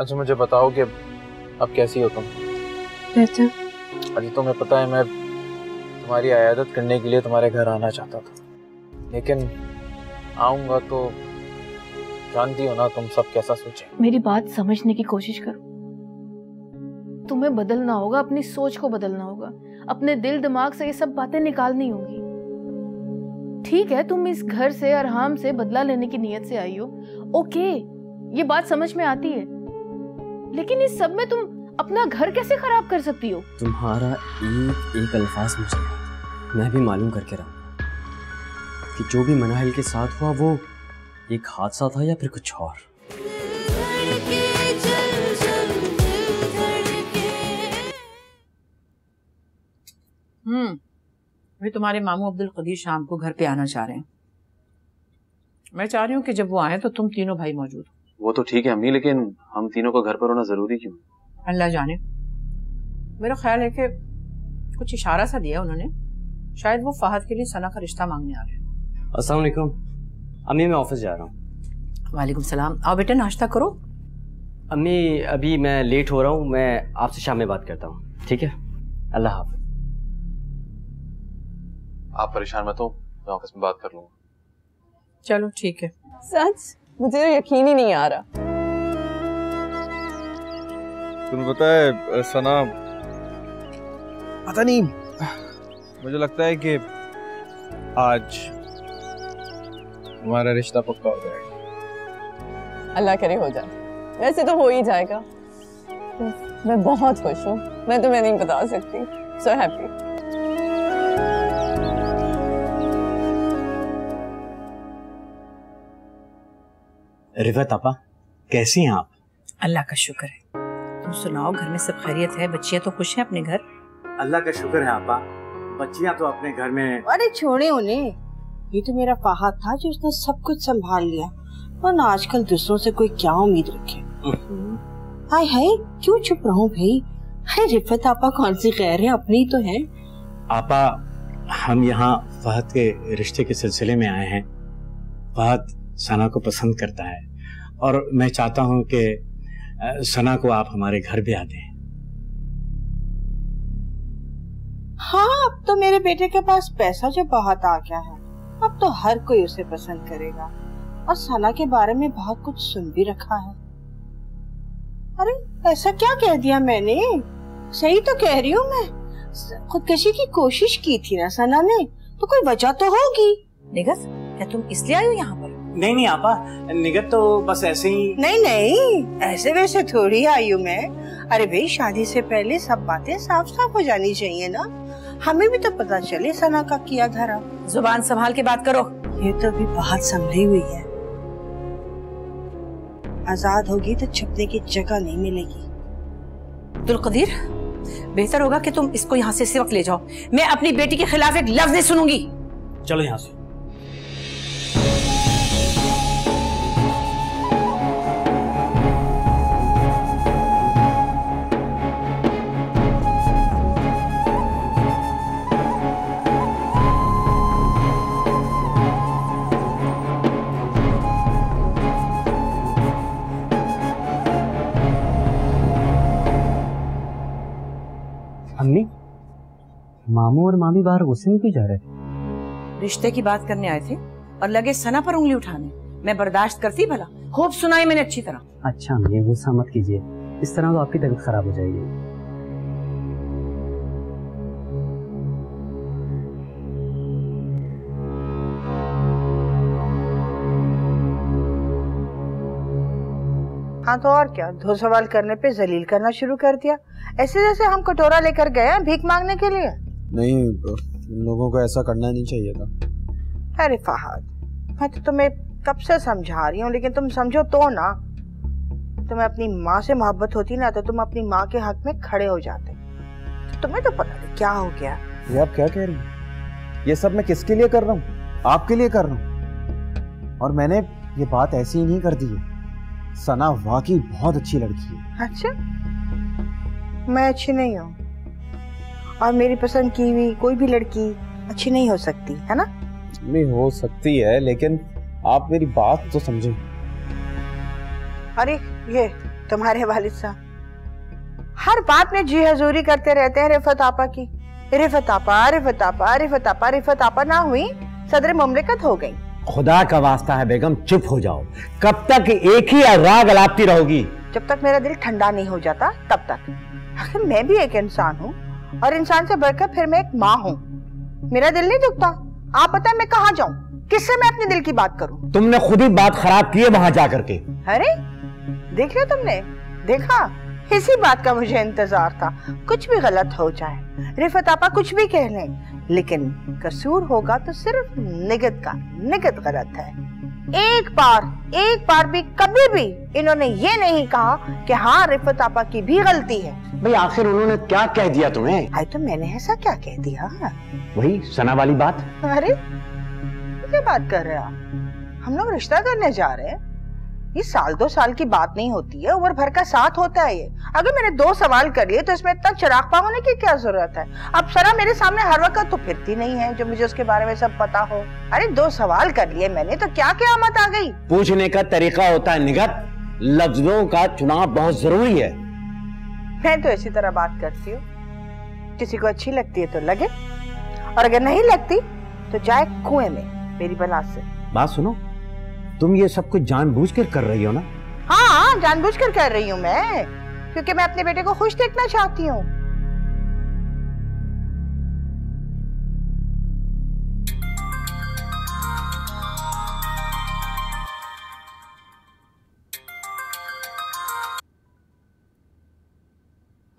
अच्छा मुझे बताओ कि अब कैसी हो तुम? बेहतर। अजी तुम्हें पता है मैं तुम्हारी इयादत करने के लिए तुम्हारे घर आना चाहता था, लेकिन आऊंगा तो जानती हो ना तुम सब कैसा सोचे। मेरी बात समझने की कोशिश करो। तुम्हें बदलना होगा, अपनी सोच को बदलना होगा, अपने दिल दिमाग से ये सब बातें निकालनी होगी। ठीक है, तुम इस घर से अरहाम से बदला लेने की नीयत से आई हो, ओके, ये बात समझ में आती है, लेकिन इस सब में तुम अपना घर कैसे खराब कर सकती हो? तुम्हारा एक एक अल्फाज मुझे मैं भी मालूम करके रहा कि जो भी मनाहिल के साथ हुआ वो एक हादसा था या फिर कुछ और। अभी तुम्हारे मामू अब्दुल कदीर शाम को घर पे आना चाह रहे हैं। मैं चाह रही हूँ कि जब वो आए तो तुम तीनों भाई मौजूद हो। वो तो ठीक है अम्मी, लेकिन हम तीनों को घर पर होना जरूरी क्यों? अल्लाह जाने, मेरा ख्याल है कि कुछ इशारा सा दिया उन्होंने, शायद वो फहद के लिए सना का रिश्ता मांगने आ रहे हैं। अस्सलाम वालेकुम अम्मी, मैं ऑफिस जा रहा हूँ। वालेकुम सलाम। आओ बेटा नाश्ता करो। अम्मी अभी मैं लेट हो रहा हूँ, मैं आपसे शाम में बात करता हूँ, ठीक है? अल्लाह हाफ़िज़। आप परेशान मत हो, मैं ऑफिस में बात कर लूंगा। चलो ठीक है। सच मुझे तो यकीन ही नहीं आ रहा। तुम्हें पता है सना, पता नहीं, मुझे लगता है कि आज हमारा रिश्ता पक्का हो जाएगा। अल्लाह करे हो जाए, वैसे तो हो ही जाएगा। मैं बहुत खुश हूँ, मैं तुम्हें नहीं बता सकती। So happy. रिफत आपा, कैसी हैं आप? अल्लाह का शुक्र है, तुम सुनाओ, घर में सब खैरियत है? बच्चियां तो खुश हैं अपने घर? अल्लाह का शुक्र है आपा, बच्चियां तो अपने घर में। अरे छोड़े उन्हें, ये तो मेरा फहद था जो उसने सब कुछ संभाल लिया, और आजकल दूसरों से कोई क्या उम्मीद रखे। हाय हाय, क्यों चुप रहूं भाई? हाय रिफत आपा कौन सी खैर है, अपनी तो है। आपा हम यहाँ फहद के रिश्ते के सिलसिले में आए हैं। फहद सना को पसंद करता है और मैं चाहता हूँ कि सना को आप हमारे घर भी आ दें। हाँ, अब तो मेरे बेटे के पास पैसा जो बहुत आ गया है, अब तो हर कोई उसे पसंद करेगा, और सना के बारे में बहुत कुछ सुन भी रखा है। अरे ऐसा क्या कह दिया मैंने? सही तो कह रही हूँ मैं। खुदकशी की कोशिश की थी ना सना ने, तो कोई वजह तो होगी। निगत, क्या तुम इसलिए आई हो यहाँ पर? नहीं आपा, निगत तो बस ऐसे ही। नहीं नहीं, ऐसे वैसे थोड़ी आई हूँ मैं। अरे भाई, शादी से पहले सब बातें साफ साफ हो जानी चाहिए ना, हमें भी तो पता चले सना का किया धरा। जुबान संभाल के बात करो। ये तो अभी बहुत संभली हुई है, आजाद होगी तो छुपने की जगह नहीं मिलेगी। अब्दुल कदीर, बेहतर होगा कि तुम इसको यहाँ से इसी वक्त ले जाओ। मैं अपनी बेटी के खिलाफ एक लफ्ज नहीं सुनूंगी। चलो यहाँ से। अम्मी, मामू और मामी बाहर गुस्से में क्यों जा रहे थे? रिश्ते की बात करने आए थे और लगे सना पर उंगली उठाने। मैं बर्दाश्त करती भला? खूब सुनाई मैंने अच्छी तरह। अच्छा अम्मी, गुस्सा मत कीजिए, इस तरह तो आपकी तबीयत खराब हो जाएगी। हाँ तो और क्या, दो सवाल करने पे जलील करना शुरू कर दिया, ऐसे जैसे हम कटोरा लेकर गए हैं भीख मांगने के लिए। नहीं, इन लोगों को ऐसा करना नहीं चाहिए था। अरे फहद, मैं तो तुम्हें कब से समझा रही हूँ, लेकिन तुम समझो तो ना। तुम्हें अपनी माँ से मोहब्बत होती ना तो तुम अपनी माँ के हक में खड़े हो जाते। तो तुम्हें तो पता नहीं क्या हो गया। ये आप क्या कह रही हैं? ये सब मैं किसके लिए कर रहा हूँ? आपके लिए कर रहा हूँ। और मैंने ये बात ऐसी ही नहीं कर दी है। सना वाकई बहुत अच्छी लड़की है। अच्छा, मैं अच्छी नहीं हूँ, और मेरी पसंद की हुई कोई भी लड़की अच्छी नहीं हो सकती है ना? नहीं हो सकती है, लेकिन आप मेरी बात तो समझे। अरे ये तुम्हारे वालिद साहब हर बात में जी हजूरी करते रहते हैं रिफत आपा की। रिफत आपा, रिफत आपा, रिफत आपा, रिफत आपा ना हुई सदर मुमलिकत हो गई। खुदा का वास्ता है बेगम, चुप हो जाओ। कब तक एक ही राग अलापती रहोगी? जब तक मेरा दिल ठंडा नहीं हो जाता तब तक। आखिर मैं भी एक इंसान हूँ और इंसान से बढ़कर फिर मैं एक माँ हूँ। मेरा दिल नहीं दुखता। आप बताएं मैं कहाँ जाऊँ, किससे मैं अपने दिल की बात करूँ? तुमने खुद ही बात खराब की है वहां जाकर के। अरे देख लिया तुमने, देखा, इसी बात का मुझे इंतजार था। कुछ भी गलत हो जाए, रिफत आपा कुछ भी कह लें, लेकिन कसूर होगा तो सिर्फ निगत का। निगत गलत है। एक बार भी कभी भी इन्होंने ये नहीं कहा कि हाँ रिफत आपा की भी गलती है। भाई आखिर उन्होंने क्या कह दिया तुम्हें? भाई तो मैंने ऐसा क्या कह दिया? वही सना वाली बात। अरे क्या बात कर रहे हो आप? हम लोग रिश्ता करने जा रहे हैं। ये साल 2 साल की बात नहीं होती है, उम्र भर का साथ होता है ये। अगर मैंने 2 सवाल कर लिए तो इसमें इतना चिराग होने की क्या जरूरत है? अब सना मेरे सामने हर वक्त तो फिरती नहीं है जो मुझे उसके बारे में सब पता हो। अरे 2 सवाल कर लिए मैंने तो क्या क़यामत आ गई? पूछने का तरीका होता है निगत, लफ्जों का चुनाव बहुत जरूरी है। मैं तो इसी तरह बात करती हूँ, किसी को अच्छी लगती है तो लगे, और अगर नहीं लगती तो जाए कुएं में मेरी बना से। बात सुनो, तुम ये सब कुछ जानबूझकर कर रही हो ना? हाँ जानबूझकर कर रही हूँ मैं, क्योंकि मैं अपने बेटे को खुश देखना चाहती हूँ।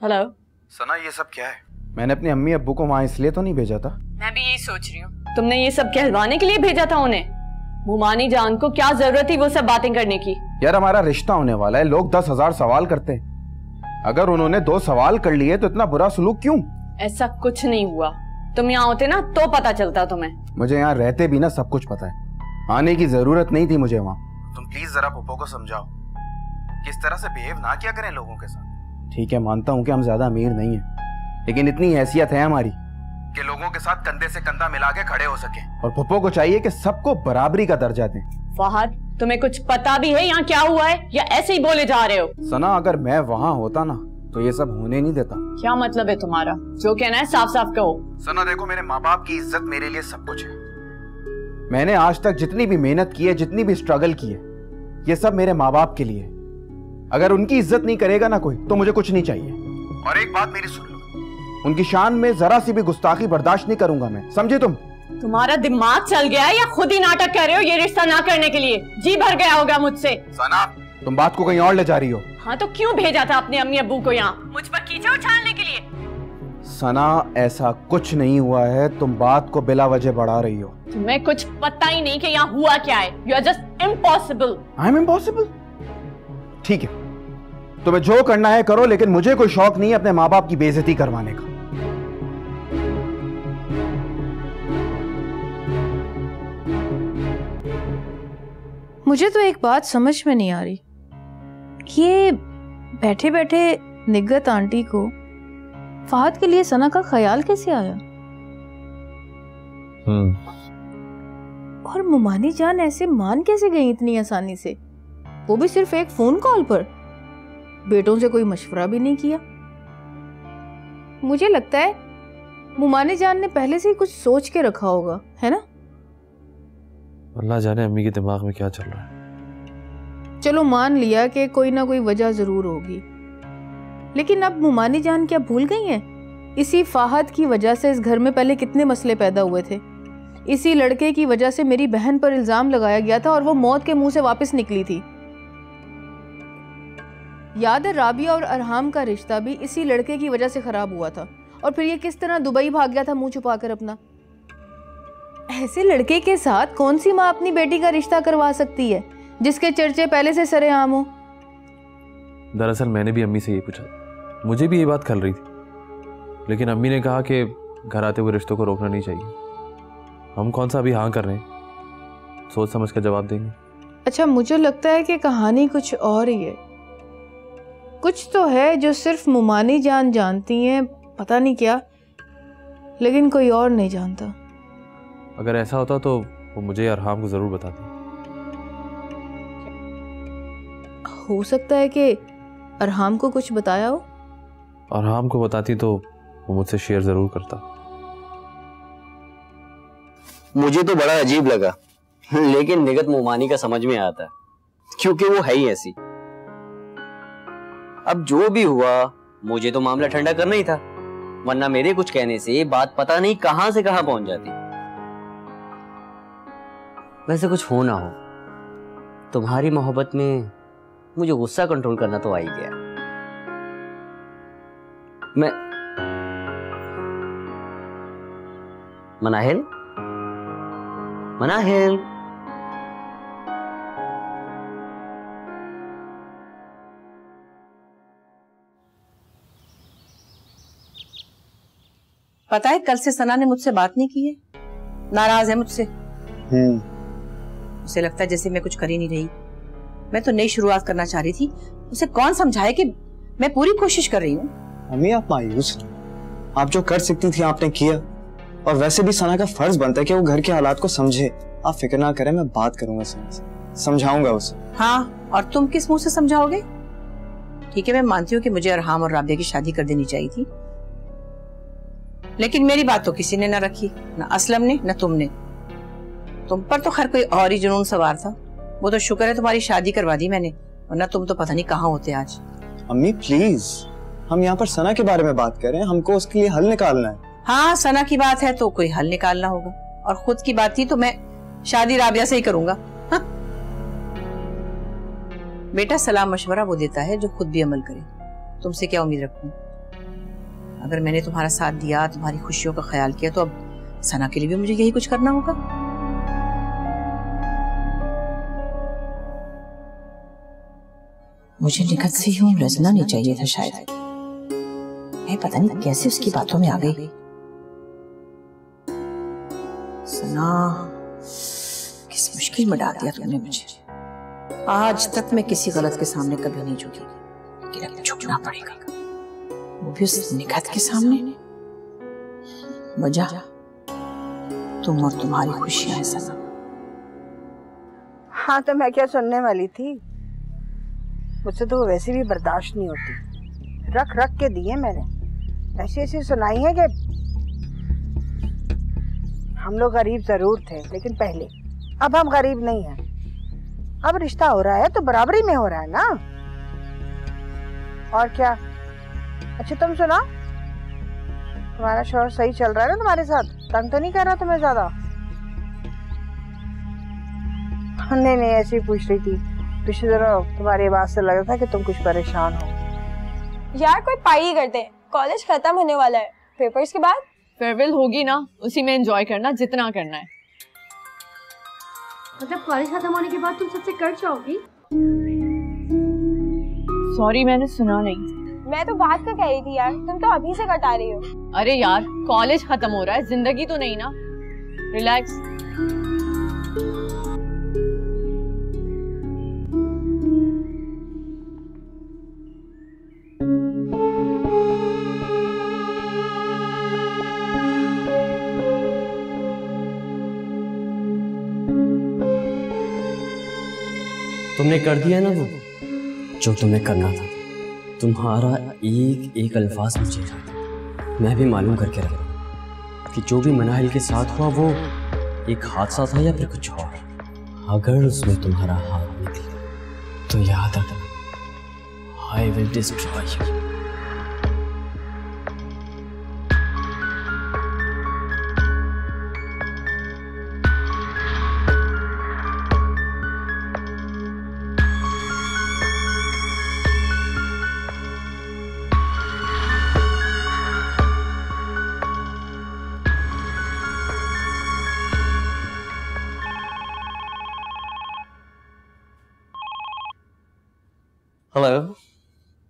हेलो सना ये सब क्या है? मैंने अपनी अम्मी अब्बू को वहां इसलिए तो नहीं भेजा था। मैं भी यही सोच रही हूँ, तुमने ये सब कहलवाने के लिए भेजा था उन्हें? मुमानी जान को क्या जरूरत थी वो सब बातें करने की? यार हमारा रिश्ता होने वाला है, लोग 10,000 सवाल करते हैं। अगर उन्होंने 2 सवाल कर लिए तो इतना बुरा सलूक क्यों? ऐसा कुछ नहीं हुआ। तुम यहाँ होते ना तो पता चलता तुम्हें। मुझे यहाँ रहते भी ना सब कुछ पता है। आने की जरूरत नहीं थी मुझे वहाँ। तुम प्लीज जरा पप्पो को समझाओ किस तरह से बिहेव ना किया करें लोगों के साथ। ठीक है मानता हूँ कि हम ज्यादा अमीर नहीं है, लेकिन इतनी हैसियत है हमारी कि लोगों के साथ कंधे से कंधा मिला के खड़े हो सके। और पप्पो को चाहिए कि सबको बराबरी का दर्जा दें। फहद तुम्हें कुछ पता भी है यहाँ क्या हुआ है या ऐसे ही बोले जा रहे हो? सना अगर मैं वहाँ होता ना तो ये सब होने नहीं देता। क्या मतलब है तुम्हारा? जो कहना है साफ साफ कहो। सना देखो, मेरे माँ बाप की इज्जत मेरे लिए सब कुछ है। मैंने आज तक जितनी भी मेहनत की है, जितनी भी स्ट्रगल की है, ये सब मेरे माँ बाप के लिए। अगर उनकी इज्जत नहीं करेगा ना कोई तो मुझे कुछ नहीं चाहिए। और एक बात मेरी सुन लो, उनकी शान में जरा सी भी गुस्ताखी बर्दाश्त नहीं करूंगा मैं, समझे तुम? तुम्हारा दिमाग चल गया है या खुद ही नाटक कर रहे हो ये रिश्ता ना करने के लिए? जी भर गया होगा मुझसे। सना तुम बात को कहीं और ले जा रही हो। हाँ तो क्यों भेजा था अपने अम्मी अब्बू को यहाँ मुझ पर कीचड़ उछालने के लिए? सना ऐसा कुछ नहीं हुआ है, तुम बात को बिला वजह बढ़ा रही हो। तुम्हें कुछ पता ही नहीं कि यहाँ हुआ क्या है। You are just impossible. I am impossible? ठीक है, तुम्हें जो करना है करो, लेकिन मुझे कोई शौक नहीं है अपने माँ बाप की बेइज्जती करवाने का। मुझे तो एक बात समझ में नहीं आ रही, ये बैठे बैठे निगत आंटी को फहद के लिए सना का ख्याल कैसे आया? और मुमानी जान ऐसे मान कैसे गई इतनी आसानी से? वो भी सिर्फ एक फोन कॉल पर, बेटों से कोई मशवरा भी नहीं किया। मुझे लगता है मुमानी जान ने पहले से ही कुछ सोच के रखा होगा, है ना? अल्लाह जाने अम्मी के दिमाग में क्या चल रहा है। चलो मान लिया कि कोई ना कोई वजह जरूर होगी, लेकिन अब मुमानी जान क्या भूल गई हैं? इसी फहद की वजह से इस घर में पहले कितने मसले पैदा हुए थे। इसी लड़के की वजह से मेरी बहन पर इल्जाम लगाया गया था और वो मौत के मुंह से वापस निकली थी। याद है राबिया और अरहाम का रिश्ता भी इसी लड़के की वजह से खराब हुआ था, और फिर ये किस तरह दुबई भाग गया था मुंह छुपाकर अपना। ऐसे लड़के के साथ कौन सी माँ अपनी बेटी का रिश्ता करवा सकती है जिसके चर्चे पहले से सरेआम हो? दरअसल मैंने भी अम्मी से ये पूछा, मुझे भी ये बात खल रही थी, लेकिन अम्मी ने कहा कि घर आते हुए रिश्तों को रोकना नहीं चाहिए। हम कौन सा अभी हाँ कर रहे हैं, सोच समझ कर जवाब देंगे। अच्छा, मुझे लगता है कि कहानी कुछ और ही है। कुछ तो है जो सिर्फ मुमानी जान जानती हैं, पता नहीं क्या, लेकिन कोई और नहीं जानता। अगर ऐसा होता तो वो मुझे अरहाम को जरूर बताती। हो सकता है कि अरहाम को कुछ बताया हो? अरहाम को बताती तो वो मुझसे शेयर जरूर करता। मुझे तो बड़ा अजीब लगा, लेकिन निगत मोमानी का समझ में आता है, क्योंकि वो है ही ऐसी। अब जो भी हुआ, मुझे तो मामला ठंडा करना ही था, वरना मेरे कुछ कहने से बात पता नहीं कहां से कहां पहुंच जाती। वैसे कुछ हो ना हो, तुम्हारी मोहब्बत में मुझे गुस्सा कंट्रोल करना तो आ ही गया। मैं मनाहिल पता है कल से सना ने मुझसे बात नहीं की है, नाराज है मुझसे। उसे लगता है जैसे मैं कुछ कर ही नहीं रही। मैं तो नई शुरुआत करना चाह रही थी, उसे कौन समझाए कि मैं पूरी कोशिश कर रही हूँ। अम्मी आप मायूस, आप जो कर सकती थी आपने किया, और वैसे भी सना का फर्ज बनता है कि वो घर के हालात को समझे। आप फिक्र ना करें, मैं बात करूंगा सना से, समझाऊंगा उसे। हाँ, और तुम किस मुंह से समझाओगे? ठीक है, मैं मानती हूँ कि मुझे अरहाम और राबिया की शादी कर देनी चाहिए थी, लेकिन मेरी बात तो किसी ने ना रखी, ना असलम ने ना तुमने। तुम पर तो खैर कोई और ही जुनून सवार था। वो तो शुक्र है तुम्हारी शादी करवा दी मैंने, वरना तुम तो पता नहीं कहाँ होते आज। अम्मी प्लीज, हम यहाँ पर सना के बारे में बात कर रहे हैं, हमको उसके लिए हल निकालना है। हाँ, सना की बात है तो कोई हल निकालना होगा, और खुद की बात थी तो मैं शादी राबिया से ही करूंगा। हाँ? बेटा, सलाह मशवरा वो देता है जो खुद भी अमल करे। तुमसे क्या उम्मीद रखूं? अगर मैंने तुम्हारा साथ दिया, तुम्हारी खुशियों का ख्याल किया, तो अब सना के लिए भी मुझे यही कुछ करना होगा। मुझे निकट से यूं रजना नहीं चाहिए था शायद। मैं पता नहीं कैसे उसकी बातों में आ गई। सना, किस मुश्किल में डाल दिया तुमने मुझे। आज तक मैं किसी गलत के सामने कभी नहीं झुकी, लेकिन अब झुकना पड़ेगा, वो भी उस निकट के सामने। वजह तुम और तुम्हारी खुशियां हैं सना। हाँ, तो मैं क्या सुनने वाली थी? मुझसे तो वैसे भी बर्दाश्त नहीं होती। रख रख के दिए मैंने, ऐसी ऐसी सुनाई है कि हम लोग गरीब जरूर थे, लेकिन पहले। अब हम गरीब नहीं हैं। अब रिश्ता हो रहा है तो बराबरी में हो रहा है ना, और क्या। अच्छा तुम सुना, तुम्हारा शौहर सही चल रहा है ना तुम्हारे साथ? तंग तो नहीं कर रहा तुम्हें ज्यादा? नहीं नहीं, ऐसे ही पूछ रही थी। पिछली तरह तुम्हारी बात से लग रहा था कि तुम कुछ परेशान हो। यार कोई पार्टी करते हैं, कॉलेज खत्म होने वाला है। पेपर्स के बाद फेयरवेल होगी ना, उसी में एंजॉय करना जितना करना है। मतलब कॉलेज खत्म होने के बाद तुम सबसे कट जाओगी? सॉरी, मैंने सुना नहीं। मैं तो बात का कह रही थी यार, तुम तो अभी से कटा रही हो। अरे यार, कॉलेज खत्म हो रहा है, जिंदगी तो नहीं ना। रिलैक्स। तुमने कर दिया ना वो जो तुम्हें करना था। तुम्हारा एक एक अल्फाज मुझे याद है। मैं भी मालूम करके रख रहा हूँ कि जो भी मनाहिल के साथ हुआ वो एक हादसा था या फिर कुछ और। अगर उसमें तुम्हारा हाथ निकले तो याद आता, I will destroy you. Hello.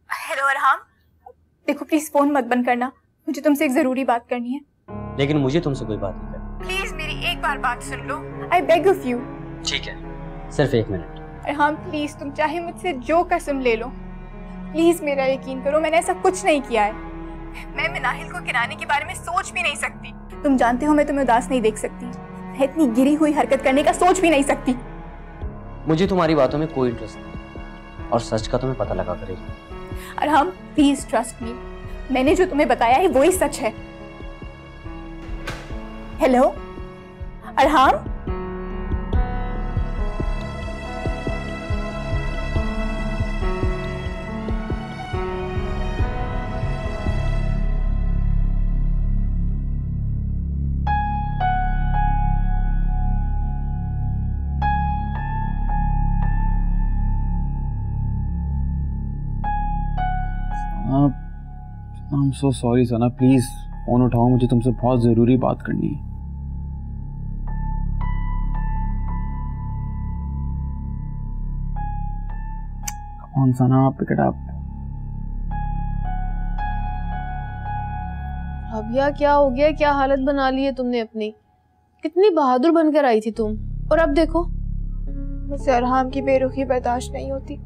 Hello Arham, देखो प्लीज फोन मत बंद करना, मुझे तुमसे एक जरूरी बात करनी है। लेकिन मुझे तुमसे कोई बात नहीं करनी। प्लीज मेरी एक बार बात सुन लो, आई बेग ऑफ यू। ठीक है, सिर्फ 1 मिनट। अरहाम प्लीज, तुम चाहे मुझसे जो कसम ले लो, प्लीज मेरा यकीन करो, मैंने ऐसा कुछ नहीं किया है। मैं मनाहिल को किराने के बारे में सोच भी नहीं सकती। तुम जानते हो मैं तुम्हें उदास नहीं देख सकती, मैं इतनी गिरी हुई हरकत करने का सोच भी नहीं सकती। मुझे तुम्हारी बातों में कोई इंटरेस्ट नहीं, और सच का तुम्हें पता लगा करेगी। अरहाम प्लीज ट्रस्ट मी, मैंने जो तुम्हें बताया है वही सच है। Hello अरहाम, I'm so sorry Sana, please phone उठाओ, मुझे तुमसे बहुत जरूरी बात करनी है। कौन सना, पिक इट अप। राबिया क्या हो गया, क्या हालत बना ली है तुमने अपनी? कितनी बहादुर बनकर आई थी तुम, और अब देखो। मुझसे अरहाम की बेरुखी बर्दाश्त नहीं होती।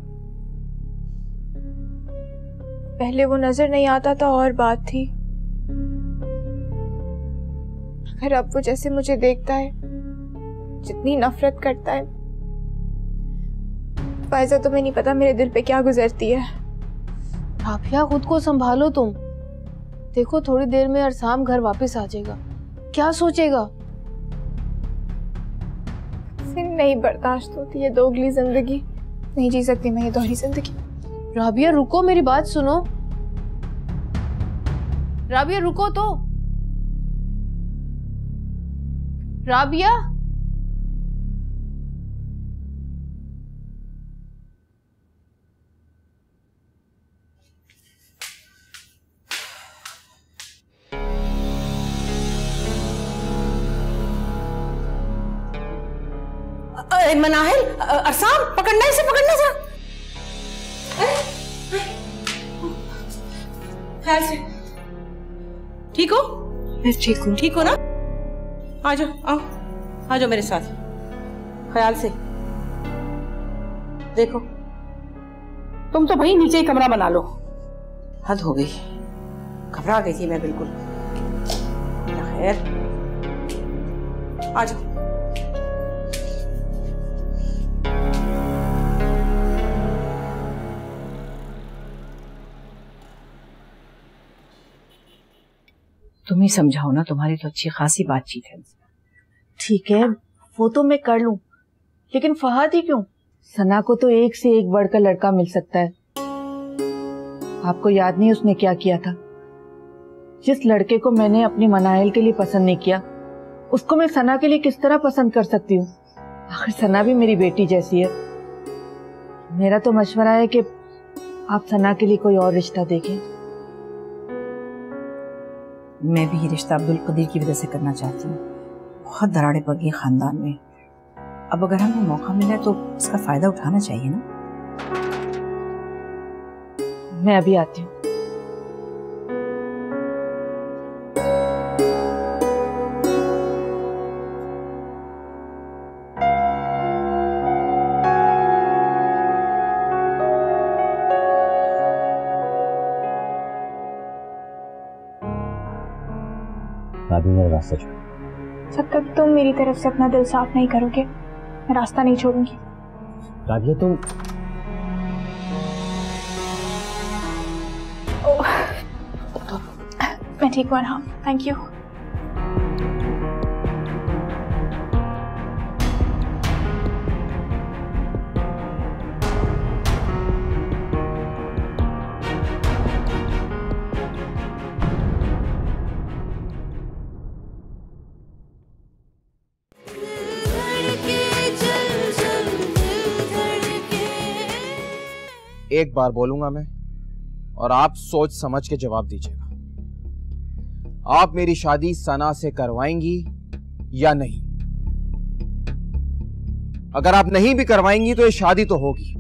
पहले वो नजर नहीं आता था और बात थी, अगर अब वो जैसे मुझे देखता है, जितनी नफरत करता है, फायजा तुम्हें नहीं पता मेरे दिल पे क्या गुजरती है। राबिया खुद को संभालो तुम। देखो थोड़ी देर में अरसाम घर वापस आ जाएगा, क्या सोचेगा? नहीं बर्दाश्त होती है दोगली जिंदगी, नहीं जी सकती मैं ये दोहरी जिंदगी। राबिया रुको, मेरी बात सुनो। राबिया रुको तो। राबिया, मनाहिल, अरसाम पकड़ना, इसे पकड़ना जरा। ख्याल से, ठीक हो? मैं ठीक हूँ। ठीक हो ना? आ जाओ, आओ, आ जाओ मेरे साथ। ख्याल से देखो, तुम तो भाई नीचे ही कमरा बना लो। हद हो गई, घबरा गई थी मैं बिल्कुल। खैर, आ जाओ। तुम ही समझाओ ना, तुम्हारी तो अच्छी खासी बातचीत है। ठीक है वो तो मैं कर लूं, लेकिन फहद ही क्यों? सना को तो एक से एक बढ़कर लड़का मिल सकता है। आपको याद नहीं उसने क्या किया था? जिस लड़के को मैंने अपनी मनाहिल के लिए पसंद नहीं किया, उसको मैं सना के लिए किस तरह पसंद कर सकती हूँ? आखिर सना भी मेरी बेटी जैसी है। मेरा तो मशवरा है कि आप सना के लिए कोई और रिश्ता देखें। मैं भी ये रिश्ता अब्दुल कदीर की वजह से करना चाहती हूँ। बहुत दरारें पड़ गई खानदान में, अब अगर हमें मौका मिला तो इसका फायदा उठाना चाहिए ना। मैं अभी आती हूँ। मेरा रास्ता छोड़। जब तक तुम मेरी तरफ से अपना दिल साफ नहीं करोगे, मैं रास्ता नहीं छोड़ूंगी। राबिया तुम मैं ठीक हूँ अरहाम, थैंक यू। एक बार बोलूंगा मैं, और आप सोच समझ के जवाब दीजिएगा। आप मेरी शादी सना से करवाएंगी या नहीं? अगर आप नहीं भी करवाएंगी तो ये शादी तो होगी,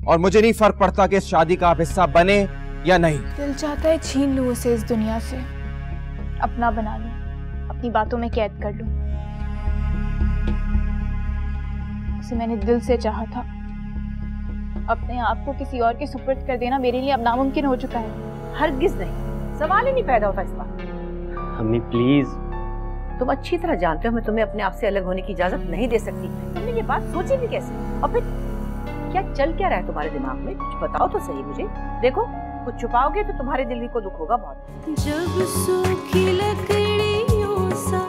और मुझे नहीं फर्क पड़ता कि इस शादी का आप हिस्सा बने या नहीं। दिल चाहता है छीन लूं उसे इस दुनिया से, अपना बना लूं, अपनी बातों में कैद कर लूं। उसे मैंने दिल से चाहा था, अपने आप को किसी और के सुपुर्द कर देना मेरे लिए अब नामुमकिन हो चुका है। हरगिज नहीं, सवाल ही नहीं पैदा होता इस बात। अम्मी प्लीज, तुम अच्छी तरह जानते हो मैं तुम्हें अपने आप से अलग होने की इजाजत नहीं दे सकती। तुमने ये बात सोची भी कैसे? और फिर क्या चल क्या रहा है तुम्हारे दिमाग में? कुछ बताओ तो सही मुझे। देखो कुछ छुपाओगे तो तुम्हारे दिल को दुख होगा बहुत। जब सूखी लकड़ियों सा